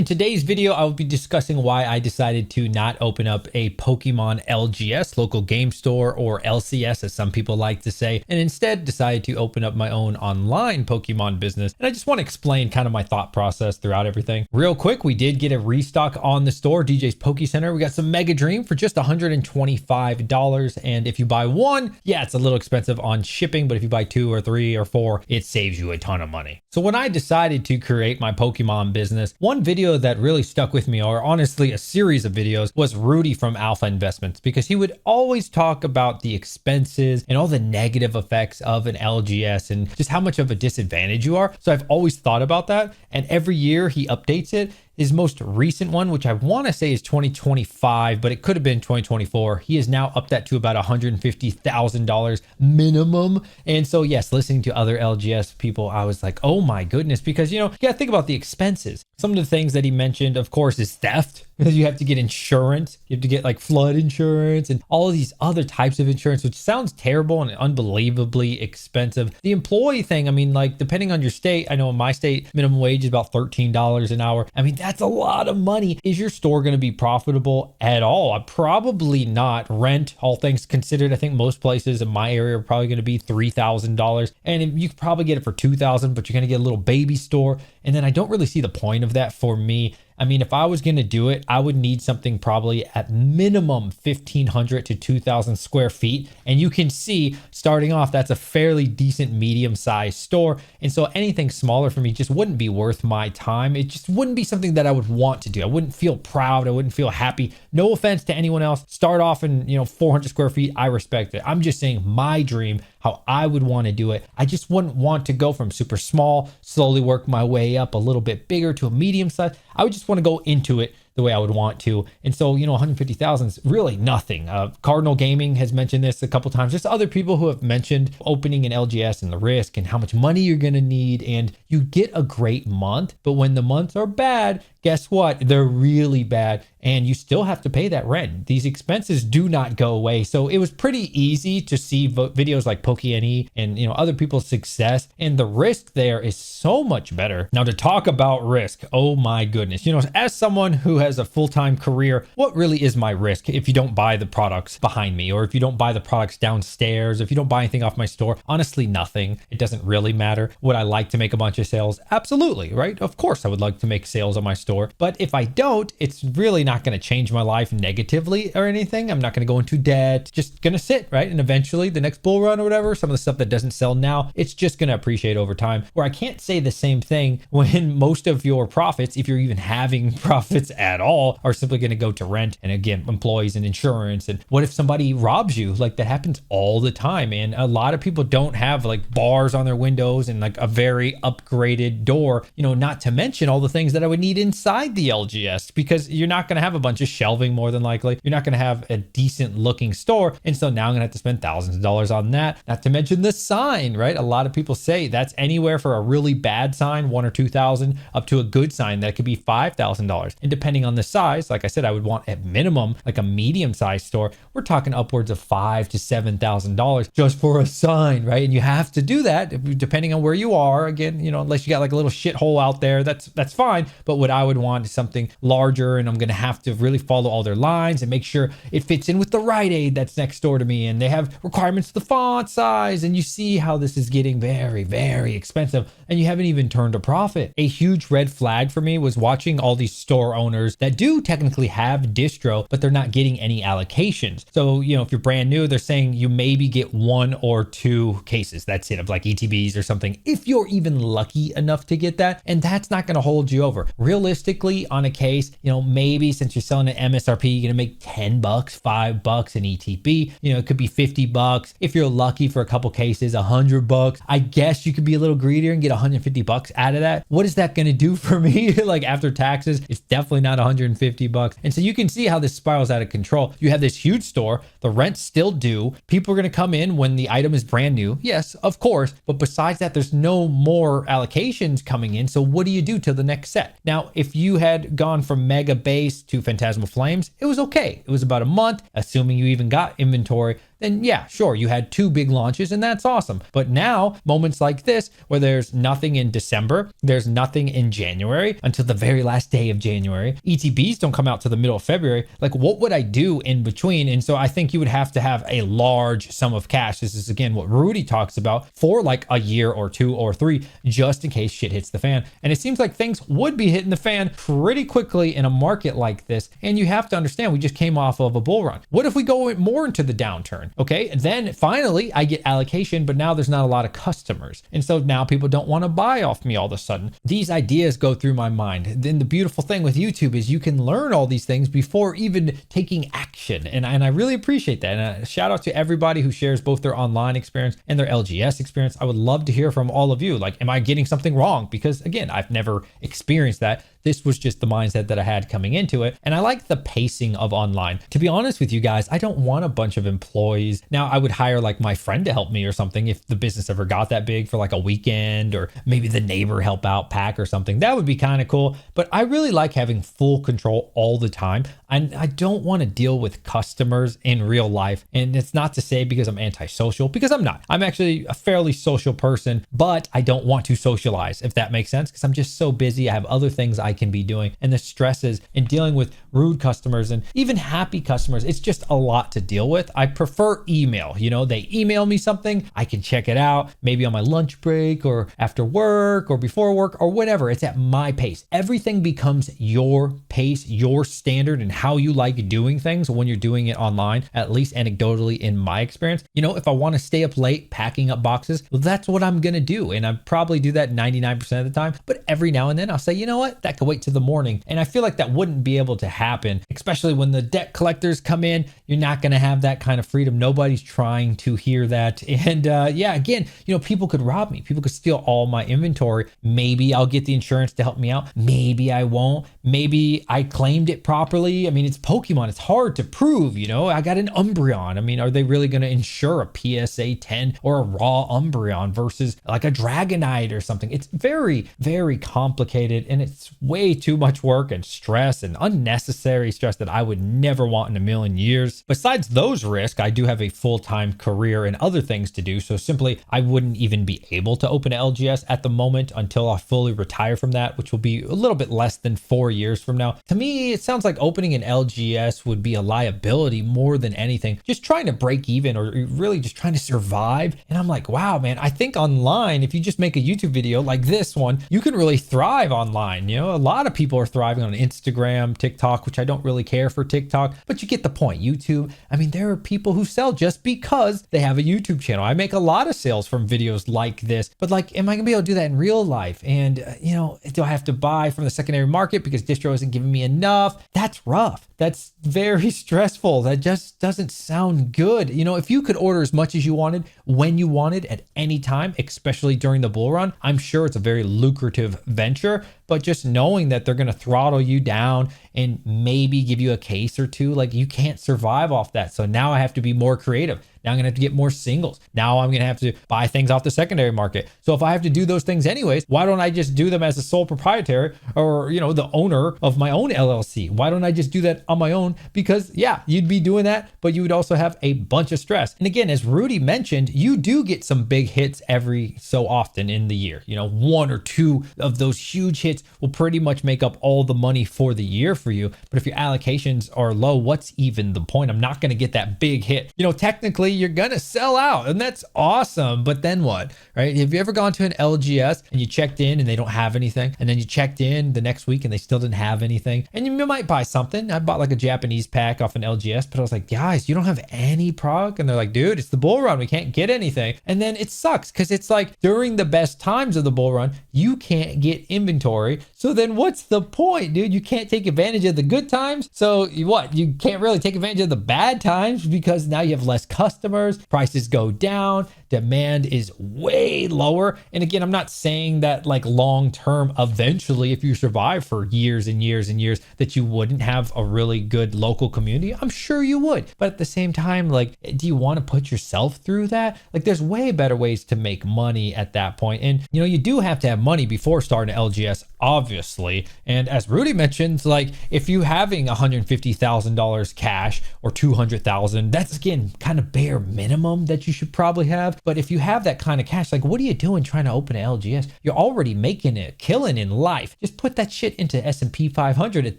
In today's video, I will be discussing why I decided to not open up a Pokemon LGS, local game store, or LCS as some people like to say, and instead decided to open up my own online Pokemon business. And I just want to explain kind of my thought process throughout everything. Real quick, we did get a restock on the store, DJ's Poke Center. We got some Mega Dream for just $125. And if you buy one, yeah, it's a little expensive on shipping, but if you buy 2 or 3 or 4, it saves you a ton of money. So when I decided to create my Pokemon business, one video that really stuck with me, or honestly a series of videos, was Rudy from Alpha Investments, because he would always talk about the expenses and all the negative effects of an LGS and just how much of a disadvantage you are. So I've always thought about that, and every year he updates it. His most recent one, which I want to say is 2025, but it could have been 2024. He has now upped that to about $150,000 minimum. And so, yes, listening to other LGS people, I was like, oh my goodness, because, you gotta think about the expenses. Some of the things that he mentioned, of course, is theft. You have to get insurance. You have to get like flood insurance and all of these other types of insurance, which sounds terrible and unbelievably expensive. The employee thing, I mean, like depending on your state, I know in my state, minimum wage is about $13 an hour. I mean, that's a lot of money. Is your store going to be profitable at all? Probably not. Rent, all things considered, I think most places in my area are probably going to be $3,000. And you could probably get it for $2,000, but you're going to get a little baby store. And then I don't really see the point of that for me. I mean, if I was going to do it, I would need something probably at minimum 1,500 to 2,000 square feet. And you can see starting off, that's a fairly decent medium-sized store. And so anything smaller for me just wouldn't be worth my time. It just wouldn't be something that I would want to do. I wouldn't feel proud. I wouldn't feel happy. No offense to anyone else. Start off in, 400 square feet. I respect it. I'm just saying my dream, how I would want to do it. I just wouldn't want to go from super small, slowly work my way up a little bit bigger to a medium size. I would just want to go into it the way I would want to. And so, 150,000 is really nothing. Cardinal Gaming has mentioned this a couple times. Just other people who have mentioned opening an LGS and the risk and how much money you're going to need. And you get a great month, but when the months are bad, guess what? They're really bad. And you still have to pay that rent. These expenses do not go away. So it was pretty easy to see videos like PokeNE and other people's success. And the risk there is so much better. Now to talk about risk, oh my goodness. As someone who has a full-time career, what really is my risk if you don't buy the products behind me, or if you don't buy the products downstairs, if you don't buy anything off my store? Honestly, nothing. It doesn't really matter. Would I like to make a bunch of sales? Absolutely, right? Of course I would like to make sales on my store. But if I don't, it's really not going to change my life negatively or anything. I'm not going to go into debt, just going to sit, right? And eventually the next bull run or whatever, some of the stuff that doesn't sell now, it's just going to appreciate over time. Where I can't say the same thing when most of your profits, if you're even having profits at all, are simply going to go to rent and again, employees and insurance. And what if somebody robs you? Like that happens all the time. And a lot of people don't have like bars on their windows and like a very upgraded door, not to mention all the things that I would need inside the LGS, because you're not going to have a bunch of shelving more than likely. You're not going to have a decent looking store. And so now I'm going to have to spend thousands of dollars on that. Not to mention the sign, right? A lot of people say that's anywhere for a really bad sign, 1,000 or 2,000, up to a good sign that could be $5,000. And depending on the size, like I said, I would want at minimum like a medium sized store. We're talking upwards of $5,000 to $7,000 just for a sign, right? And you have to do that depending on where you are. Again, unless you got like a little shithole out there, that's fine. But what I would want is something larger, and I'm going to have to really follow all their lines and make sure it fits in with the Rite Aid that's next door to me. And they have requirements to the font size. And you see how this is getting very, very expensive, and you haven't even turned a profit. A huge red flag for me was watching all these store owners that do technically have distro, but they're not getting any allocations. So, if you're brand new, they're saying you maybe get 1 or 2 cases. That's it, of like ETBs or something, if you're even lucky enough to get that. And that's not going to hold you over. Realistically, on a case, maybe since you're selling an MSRP, you're going to make $10, $5 in ETB. It could be $50. If you're lucky for a couple cases, $100. I guess you could be a little greedier and get $150 out of that. What is that going to do for me? Like after taxes, it's definitely not $150. And so you can see how this spirals out of control. You have this huge store, the rent's still due. People are going to come in when the item is brand new. Yes, of course. But besides that, there's no more allocations coming in. So what do you do till the next set? Now, if you had gone from Mega Base to Phantasmal Flames, it was okay. It was about a month, assuming you even got inventory. then yeah, sure, you had 2 big launches and that's awesome. But now moments like this where there's nothing in December, there's nothing in January until the very last day of January. ETBs don't come out to the middle of February. Like, what would I do in between? And so I think you would have to have a large sum of cash. This is again what Rudy talks about, for like a year or 2 or 3, just in case shit hits the fan. And it seems like things would be hitting the fan pretty quickly in a market like this. And you have to understand, we just came off of a bull run. What if we go more into the downturn? Okay, then finally I get allocation, but now there's not a lot of customers. And so now people don't want to buy off me all of a sudden. These ideas go through my mind. Then the beautiful thing with YouTube is you can learn all these things before even taking action. And I really appreciate that. And shout out to everybody who shares both their online experience and their LGS experience. I would love to hear from all of you. Like, am I getting something wrong? Because again, I've never experienced that. This was just the mindset that I had coming into it. And I like the pacing of online. To be honest with you guys, I don't want a bunch of employees. Now, I would hire like my friend to help me or something if the business ever got that big for like a weekend, or maybe the neighbor help out pack or something. That would be kind of cool. But I really like having full control all the time. I don't want to deal with customers in real life. And it's not to say because I'm antisocial, because I'm not. I'm actually a fairly social person, but I don't want to socialize, if that makes sense, because I'm just so busy. I have other things I can be doing, and the stresses in dealing with rude customers and even happy customers, it's just a lot to deal with. I prefer email. You know, they email me something, I can check it out, maybe on my lunch break or after work or before work or whatever. It's at my pace. Everything becomes your pace, your standard, and how you like doing things when you're doing it online, at least anecdotally in my experience. You know, if I want to stay up late packing up boxes, well, that's what I'm going to do. And I probably do that 99% of the time. But every now and then I'll say, you know what, that could wait till the morning. And I feel like that wouldn't be able to happen, especially when the debt collectors come in. You're not going to have that kind of freedom. Nobody's trying to hear that. And yeah, again, you know, people could rob me. People could steal all my inventory. Maybe I'll get the insurance to help me out. Maybe I won't. Maybe I claimed it properly. I mean, it's Pokemon. It's hard to prove, you know. I got an Umbreon. I mean, are they really going to insure a PSA 10 or a raw Umbreon versus like a Dragonite or something? It's very, very complicated, and it's way too much work and stress and unnecessary stress that I would never want in a million years. Besides those risks, I do have a full-time career and other things to do. So simply, I wouldn't even be able to open an LGS at the moment until I fully retire from that, which will be a little bit less than 4 years from now. To me, it sounds like opening an LGS would be a liability more than anything. Just trying to break even, or really just trying to survive. And I'm like, wow, man, I think online, if you just make a YouTube video like this one, you can really thrive online. You know, a lot of people are thriving on Instagram, TikTok, which I don't really care for TikTok, but you get the point. YouTube, I mean, there are people who sell just because they have a YouTube channel. I make a lot of sales from videos like this, but like, am I gonna be able to do that in real life? And you know, do I have to buy from the secondary market because distro isn't giving me enough? That's rough. That's very stressful. That just doesn't sound good. You know, if you could order as much as you wanted, when you wanted, at any time, especially during the bull run, I'm sure it's a very lucrative venture. But just knowing that they're going to throttle you down and maybe give you a case or two, like, you can't survive off that. So now I have to be more creative. Now I'm going to have to get more singles. Now I'm going to have to buy things off the secondary market. So if I have to do those things anyways, why don't I just do them as a sole proprietor, or, you know, the owner of my own LLC? Why don't I just do that on my own? Because yeah, you'd be doing that, but you would also have a bunch of stress. And again, as Rudy mentioned, you do get some big hits every so often in the year. You know, 1 or 2 of those huge hits will pretty much make up all the money for the year for you. But if your allocations are low, what's even the point? I'm not going to get that big hit. You know, technically you're going to sell out, and that's awesome. But then what, right? Have you ever gone to an LGS and you checked in and they don't have anything? And then you checked in the next week and they still didn't have anything. And you might buy something. I bought like a Japanese pack off an LGS, but I was like, guys, you don't have any product? And they're like, dude, it's the bull run. We can't get anything. And then it sucks because it's like during the best times of the bull run, you can't get inventory. So then what's the point, dude? You can't take advantage of the good times. So what? You can't really take advantage of the bad times because now you have less customers, prices go down, demand is way lower. And again, I'm not saying that like long term, eventually, if you survive for years and years and years, that you wouldn't have a really good local community. I'm sure you would. But at the same time, like, do you want to put yourself through that? Like, there's way better ways to make money at that point. And, you know, you do have to have money before starting LGS, obviously. And as Rudy mentioned, like, if you having $150,000 cash or $200,000, that's again kind of bare bare minimum that you should probably have. But if you have that kind of cash, like, what are you doing trying to open an LGS? You're already making it, killing in life. Just put that shit into S&P 500 at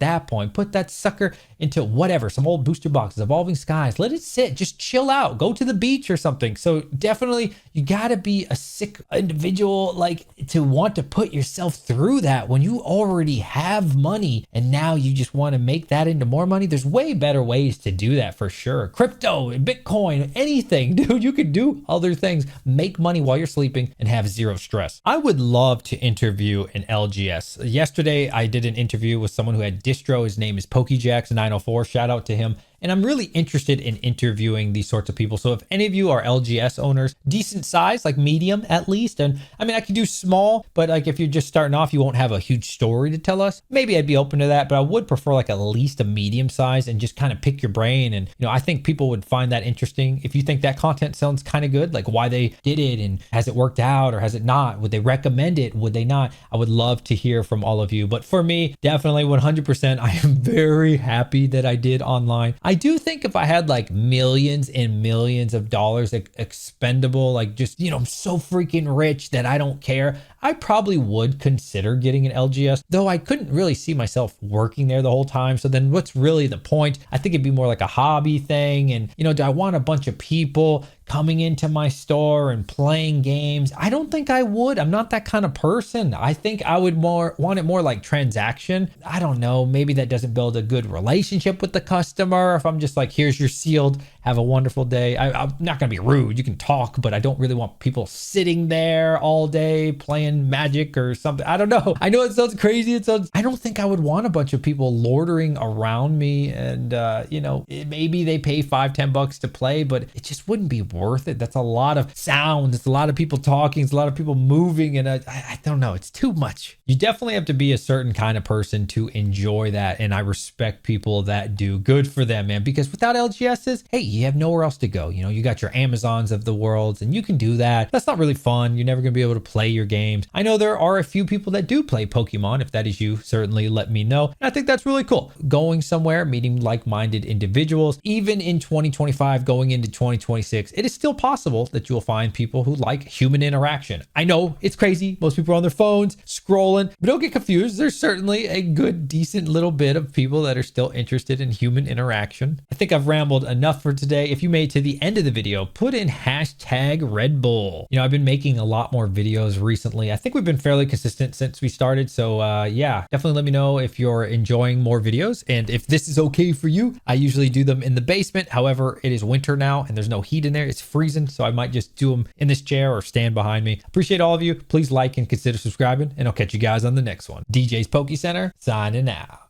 that point. Put that sucker into whatever, some old booster boxes, Evolving Skies. Let it sit. Just chill out. Go to the beach or something. So definitely, you got to be a sick individual, like, to want to put yourself through that when you already have money and now you just want to make that into more money. There's way better ways to do that for sure. Crypto, Bitcoin, anything, dude. You could do other things, make money while you're sleeping and have zero stress. I would love to interview an LGS. Yesterday, I did an interview with someone who had distro. His name is PokeJax904. Shout out to him. And I'm really interested in interviewing these sorts of people. So if any of you are LGS owners, decent size, like medium at least. And I mean, I could do small, but like if you're just starting off, you won't have a huge story to tell us. Maybe I'd be open to that, but I would prefer like at least a medium size and just kind of pick your brain. And, I think people would find that interesting. If you think that content sounds kind of good, like why they did it and has it worked out or has it not? Would they recommend it? Would they not? I would love to hear from all of you. But for me, definitely 100%, I am very happy that I did online. I do think if I had like millions and millions of dollars expendable, like just, I'm so freaking rich that I don't care, I probably would consider getting an LGS, though I couldn't really see myself working there the whole time. So then what's really the point? I think it'd be more like a hobby thing. And, do I want a bunch of people coming into my store and playing games? I don't think I would. I'm not that kind of person. I think I would want it more like transaction. I don't know. Maybe that doesn't build a good relationship with the customer. If I'm just like, here's your sealed, have a wonderful day. I'm not going to be rude. You can talk, but I don't really want people sitting there all day playing Magic or something. I don't know. I know it sounds crazy. I don't think I would want a bunch of people loitering around me and, maybe they pay $5-10 to play, but it just wouldn't be worth it. That's a lot of sound. It's a lot of people talking. It's a lot of people moving. And I don't know. It's too much. You definitely have to be a certain kind of person to enjoy that. And I respect people that do. Good for them, man. Because without LGSs, hey, you have nowhere else to go. You got your Amazons of the world and you can do that. That's not really fun. You're never going to be able to play your games. I know there are a few people that do play Pokemon. If that is you, certainly let me know. And I think that's really cool. Going somewhere, meeting like-minded individuals, even in 2025, going into 2026, it is still possible that you will find people who like human interaction. I know it's crazy. Most people are on their phones scrolling, but don't get confused. There's certainly a good, decent little bit of people that are still interested in human interaction. I think I've rambled enough for today. If you made it to the end of the video, put in hashtag Red Bull. I've been making a lot more videos recently. I think we've been fairly consistent since we started. So yeah, definitely let me know if you're enjoying more videos and if this is okay for you. I usually do them in the basement. However, it is winter now and there's no heat in there. It's freezing. So I might just do them in this chair or stand behind me. Appreciate all of you. Please like and consider subscribing and I'll catch you guys on the next one. DJ's Poke Center signing out.